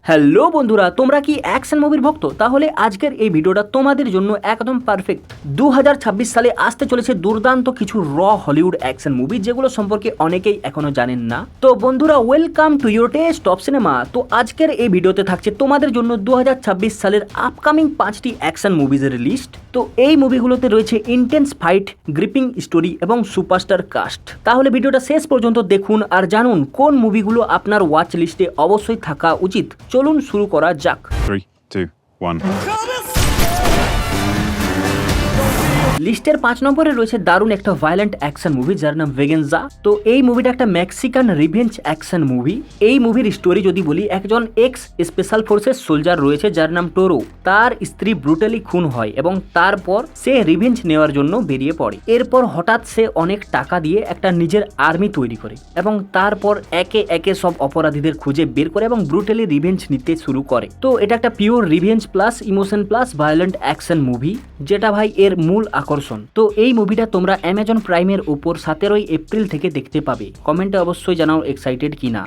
Hello বন্ধুরা, তোমরা কি অ্যাকশন মুভির ভক্ত? তাহলে আজকের এই ভিডিওটা তোমাদের জন্য একদম পারফেক্ট। 2026 সালে আসতে চলেছে দুর্দান্ত কিছু হলিউড অ্যাকশন মুভি, যেগুলো সম্পর্কে অনেকেই এখনো জানেন না। তো বন্ধুরা, welcome to your test of cinema. তো আজকের এই ভিডিওতে থাকছে তোমাদের জন্য 2026 সালের আপকামিং 5টি অ্যাকশন মুভিজের লিস্ট। তো এই মুভিগুলোতে রয়েছে ইন্টেন্স ফাইট, গ্রিপিং স্টোরি এবং সুপারস্টার কাস্ট। তাহলে ভিডিওটা শেষ পর্যন্ত দেখুন আর জানুন কোন মুভিগুলো আপনার ওয়াচ লিস্টে অবশ্যই থাকা উচিত। চলুন শুরু করা যাক। 3, 2, 1. লিস্টের 5 নম্বরে রয়েছে দারুণ একটা ভায়োলেন্ট অ্যাকশন মুভি যার নাম ভেগেনজা। তো এই মুভিটা একটা মেক্সিকান রিভেঞ্জ অ্যাকশন মুভি। এই মুভির স্টোরি যদি বলি, একজন এক্স স্পেশাল ফোর্সেস সোলজার রয়েছে যার নাম টোরো। তার স্ত্রী ব্রুটালি খুন হয় এবং তারপর সে রিভেঞ্জ নেওয়ার জন্য বেরিয়ে পড়ে। এরপর হঠাৎ সে অনেক টাকা দিয়ে একটা নিজের আর্মি তৈরি করে এবং তারপর একে একে সব অপরাধীদের খুঁজে বের করে এবং ব্রুটালি রিভেঞ্জ নিতে শুরু করে। তো এটা একটা pure revenge plus emotion plus violent action movie, যেটা ভাই এর মূল আকর্ষণ। তো এই মুভিটা তোমরা অ্যামাজন প্রাইমের উপর 17 এপ্রিল থেকে দেখতে পাবে। কমেন্টে অবশ্যই জানাও এক্সাইটেড কিনা।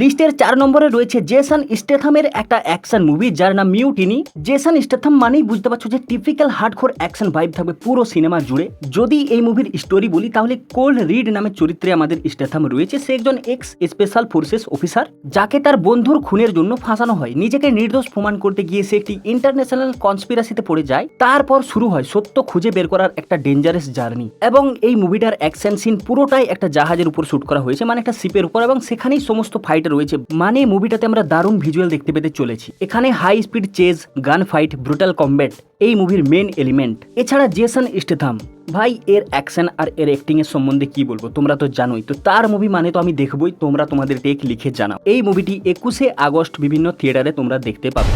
লিস্টের 4 নম্বরে রয়েছে জেসন স্টেথামের একটা অ্যাকশন মুভি যার নাম মিউটিনি। জেসন স্টেথাম মানেই বুঝতে পারছো যে টিপিক্যাল হার্ডকোর অ্যাকশন ভাইব থাকবে পুরো সিনেমা জুড়ে। যদি এই মুভির স্টোরি বলি, তাহলে কোল্ড রিড নামের চরিত্রে আমাদের স্টেথাম রয়েছে। সে একজন এক্স স্পেশাল ফোর্সেস অফিসার, যাকে তার বন্ধুর খুনের জন্য ফাঁসানো হয়। নিজেকে নির্দোষ প্রমাণ করতে গিয়ে সে একটি ইন্টারন্যাশনাল কনস্পিরাসিতে পড়ে যায়। তারপর শুরু হয় সত্য খুঁজে বের করার একটা ডেঞ্জারাস জার্নি। এবং এই মুভিটার অ্যাকশন সিন পুরোটাই একটা জাহাজের উপর শুট করা হয়েছে, মানে একটা শিপের উপর, এবং সেখানেই সমস্ত ফাইট রয়েছে। মানে মুভিটাতে আমরা দারুণ ভিজুয়াল দেখতে পেতে চলেছি। এখানে high speed chase, gun fight, brutal combat এই মুভির মেন এলিমেন্ট। এছাড়া জেসন স্টেথাম ভাই, এর অ্যাকশন আর এর অ্যাক্টিং এর সম্বন্ধে কি বলবো, তোমরা তো জানোই। তো তার মুভি মানে তো আমি দেখবই, তোমরা তোমাদের টেক লিখে জানাও। এই মুভিটি 21 আগস্ট বিভিন্ন থিয়েটারে তোমরা দেখতে পাবে।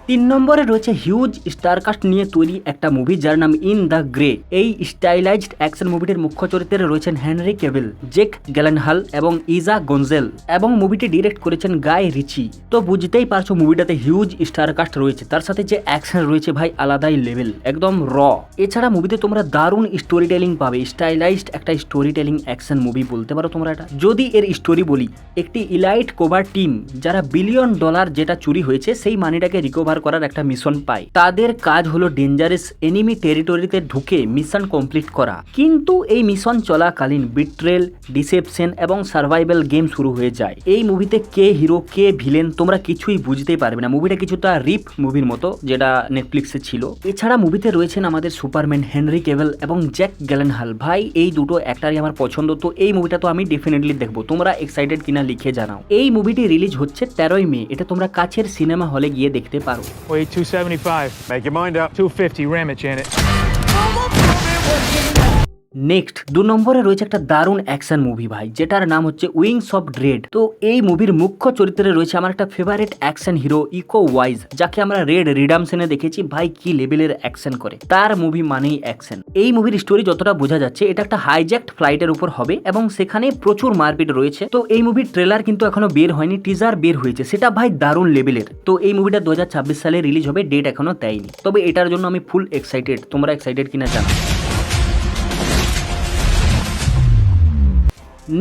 3 নম্বরে রয়েছে হিউজ স্টারকাস্ট নিয়ে তৈরি একটা মুভি যার নাম ইন দ্য গ্রে। এই স্টাইলাইজড অ্যাকশন মুভিটির মুখ্য চরিত্রে রয়েছেন হেনরি ক্যাভিল, জেক গ্যালেনহাল এবং ইজা গঞ্জেল, এবং মুভিটি ডিরেক্ট করেছেন গাই রিচি। তো বুঝতেই পারছো মুভিটাতে হিউজ স্টারকাস্ট রয়েছে, তার সাথে যে অ্যাকশন রয়েছে ভাই আলাদাই লেভেল, একদম র। এছাড়া মুভিতে তোমরা দারুণ স্টোরি টেলিং পাবে, স্টাইলাইজড একটা স্টোরি টেলিং অ্যাকশন মুভি বলতে পারো তোমরা এটা। যদি এর স্টোরি বলি, একটি ইলাইট কোভার টিম যারা $1 বিলিয়ন যেটা চুরি হয়েছে সেই মানিটাকে রিকভার করার একটা মিশন পায়। তাদের কাজ হলো ডেঞ্জারাস এনিমি টেরিটরিতে ঢুকে মিশন কমপ্লিট করা। কিন্তু এই মিশন চলাকালীন বিট্রেল, ডিসেপশন এবং সার্ভাইভাল গেম শুরু হয়ে যায়। এই মুভিতে কে হিরো কে ভিলেন তোমরা কিছুই বুঝতেই পারবে না। মুভিটা কিছুটা রিপ মুভির মতো, যেটা নেটফ্লিক্সে ছিল। এছাড়া মুভিতে রয়েছেন আমাদের সুপারম্যান হেনরি ক্যাভিল এবং জ্যাক গ্যালেনহাল। ভাই এই দুটো অ্যাক্টরই আমার পছন্দ। তো এই মুভিটা তো আমি ডেফিনেটলি দেখবো। তোমরা এক্সাইটেড কিনা লিখে জানাও। এই মুভিটি রিলিজ হচ্ছে 13 মে। এটা তোমরা কাছের সিনেমা হলে গিয়ে দেখতে পারো। Wait, 275. Make your mind up. 250, ram it, Janet. Next 2 নম্বরে রয়েছে একটা দারুণ অ্যাকশন মুভি ভাই, যেটার নাম হচ্ছে উইংস অফ ড্রেড। তো এই মুভির মুখ্য চরিত্রে রয়েছে আমার একটা favourite action hero Iko Uwais, যাকে আমরা রেড রিডামশনে দেখেছি। ভাই কি লেভেলের অ্যাকশন করে, তার মুভি মানেই অ্যাকশন। এই মুভির স্টোরি যতটা বোঝা যাচ্ছে, এটা একটা হাইজ্যাক্ট ফ্লাইটের উপর হবে এবং সেখানে প্রচুর মারপিট রয়েছে। তো এই মুভির ট্রেলার কিন্তু এখনো বের হয়নি, টিজার বের হয়েছে, সেটা ভাই দারুণ লেভেলের। তো এই মুভিটা 2026 সালে রিলিজ হবে, ডেট এখনো দেয়নি। তবে এটার জন্য আমি ফুল এক্সাইটেড। তোমরা এক্সাইটেড কিনা জানো।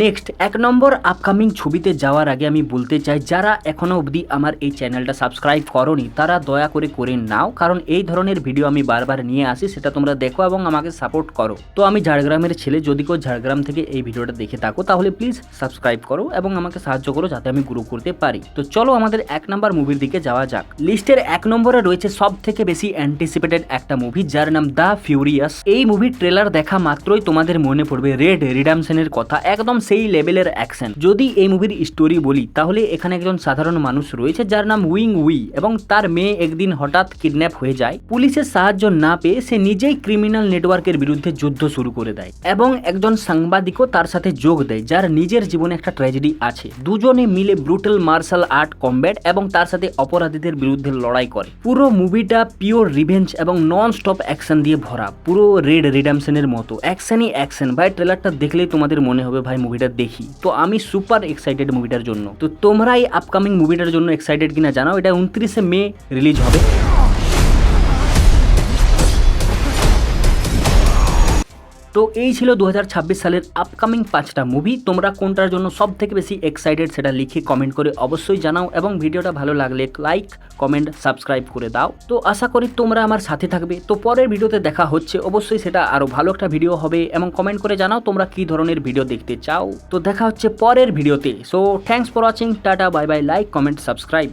নেক্সট 1 নম্বর আপকামিং ছবিতে যাওয়ার আগে আমি বলতে চাই, যারা এখনো অবধি আমার এই চ্যানেলটা সাবস্ক্রাইব করোনি তারা দয়া করে নাও, কারণ এই ধরনের ভিডিও আমি বারবার নিয়ে আসি, সেটা তোমরা দেখো এবং আমাকে সাপোর্ট করো। তো আমি ঝাড়গ্রামের ছেলে, যদি কেউ ঝাড়গ্রাম থেকে এই ভিডিওটা দেখে থাকো তাহলে প্লিজ সাবস্ক্রাইব করো এবং আমাকে সাহায্য করো যাতে আমি গ্রো করতে পারি। তো চলো আমাদের 1 নম্বর মুভির দিকে যাওয়া যাক। লিস্টের 1 নম্বরে রয়েছে সব থেকে বেশি অ্যান্টিসিপেটেড একটা মুভি যার নাম দ্য ফিউরিয়াস। এই মুভির ট্রেলার দেখা মাত্রই তোমাদের মনে পড়বে রেড রিডামশনের কথা, একদম সেই লেভেলের অ্যাকশন। যদি এই মুভির স্টোরি বলি, তাহলে এখানে একজন সাধারণ মানুষ রয়েছে যার নাম উইং উই, এবং তার মেয়ে একদিন হঠাৎ কিডন্যাপ হয়ে যায়। পুলিশের সাহায্য না পেয়ে সে নিজেই ক্রিমিনাল নেটওয়ার্কের বিরুদ্ধে যুদ্ধ শুরু করে দেয় এবং একজন সাংবাদিকও তার সাথে যোগ দেয়, যার নিজের জীবনে একটা ট্র্যাজেডি আছে। দুজনে মিলে ব্রুটাল মার্শাল আর্ট কমব্যাট এবং তার সাথে অপরাধীদের বিরুদ্ধে লড়াই করে। পুরো মুভিটা পিওর রিভেঞ্জ এবং নন স্টপ অ্যাকশন দিয়ে ভরা, পুরো রেড রিডামশনের মতো অ্যাকশনই অ্যাকশন। ভাই ট্রেলারটা দেখলেই তোমাদের মনে হবে ভাই মুভিটা দেখি। তো আমি সুপার এক্সাইটেড মুভিটার জন্য। তো তোমরা এই আপকামিং মুভিটার জন্য এক্সাইটেড কিনা জানাও। এটা 29 মে রিলিজ হবে। তো এই ছিল 2026 সালের আপকামিং 5টা মুভি। তোমরা কোনটার জন্য সব থেকে বেশি এক্সাইটেড সেটা লিখে কমেন্ট করে অবশ্যই জানাও, এবং ভিডিওটা ভালো লাগলে লাইক কমেন্ট সাবস্ক্রাইব করে দাও। তো আশা করি তোমরা আমার সাথে থাকবে। তো পরের ভিডিওতে দেখা হচ্ছে, অবশ্যই সেটা আরও ভালো একটা ভিডিও হবে, এবং কমেন্ট করে জানাও তোমরা কী ধরনের ভিডিও দেখতে চাও। তো দেখা হচ্ছে পরের ভিডিওতে। So thanks for watching, tata bye bye, like comment subscribe.